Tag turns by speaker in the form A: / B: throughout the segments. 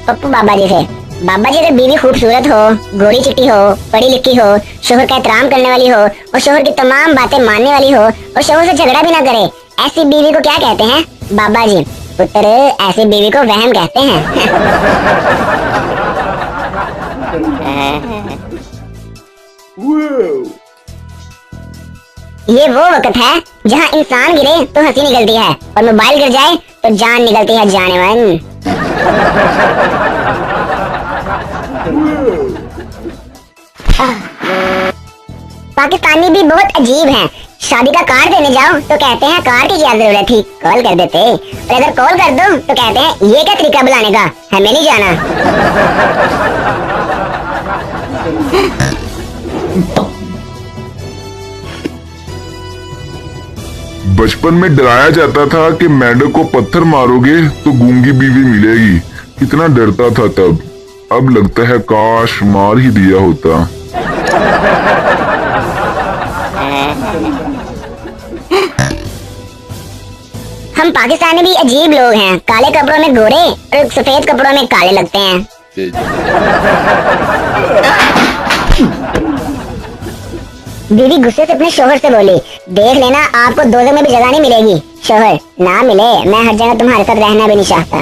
A: पप्पू बाबा जी से। बाबा जी, अगर बीवी खूबसूरत हो, गोरी चिट्टी हो, पढ़ी लिखी हो, शोहर का एहतराम करने वाली हो और शोहर की तमाम बातें मानने वाली हो और शोहर से झगड़ा भी ना करे, ऐसी बीवी को क्या कहते हैं? बाबा जी, पुत्र, ऐसी बीवी को वहम कहते हैं। ये वो वक्त है जहाँ इंसान गिरे तो हंसी निकलती है और मोबाइल गिर जाए तो जान निकलती है, जाने मन। पाकिस्तानी भी बहुत अजीब हैं। शादी का कार्ड देने जाओ तो कहते हैं कार्ड की क्या जरूरत थी, कॉल कर देते। और अगर कॉल कर दो तो कहते हैं ये क्या तरीका बुलाने का, हमें नहीं जाना।
B: बचपन में डराया जाता था कि मेंढक को पत्थर मारोगे तो गूंगी बीवी मिलेगी। कितना डरता था तब। अब लगता है काश मार ही दिया होता।
A: हम पाकिस्तानी भी अजीब लोग हैं। काले कपड़ों में गोरे और सफेद कपड़ों में काले लगते हैं। बीवी गुस्से से अपने शोहर से बोली, देख लेना आपको दोज़ख में भी जगह नहीं मिलेगी। शोहर, ना मिले, मैं हर जगह तुम्हारे साथ रहना भी नहीं चाहता।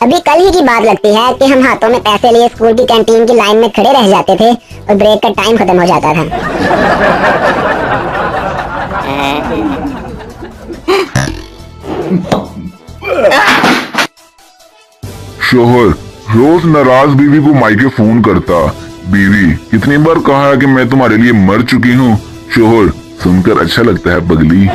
A: अभी कल ही की बात लगती है कि हम हाथों में पैसे लिए स्कूल की कैंटीन की लाइन में खड़े रह जाते थे और ब्रेक का टाइम खत्म हो जाता था।
B: शोहर रोज नाराज बीवी को मायके फोन करता। बीवी, कितनी बार कहा है कि मैं तुम्हारे लिए मर चुकी हूँ। शोहर, सुनकर अच्छा लगता है पगली।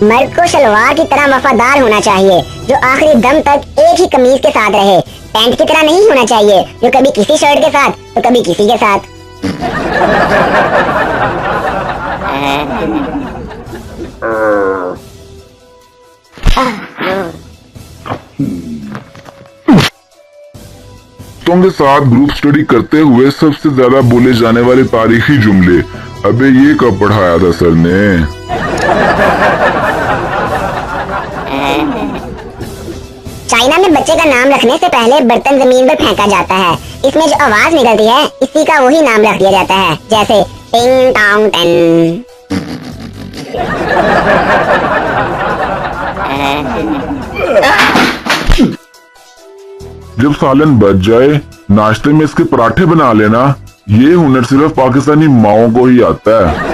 A: मर्द को शलवार की तरह वफादार होना चाहिए जो आखिरी दम तक एक ही कमीज के साथ रहे। पैंट की तरह नहीं होना चाहिए जो कभी किसी शर्ट के साथ तो कभी किसी के साथ।
B: दोस्तों के साथ ग्रुप स्टडी करते हुए सबसे ज्यादा बोले जाने वाले तारीखी जुमले। अबे ये कब पढ़ाया था सर ने?
A: चाइना में बच्चे का नाम रखने से पहले बर्तन जमीन पर फेंका जाता है। इसमें जो आवाज निकलती है इसी का वही नाम रख दिया जाता है, जैसे टिंग टोंग टेन।
B: जब सालन बच जाए नाश्ते में इसके पराठे बना लेना। ये हुनर सिर्फ पाकिस्तानी माओं को ही आता है।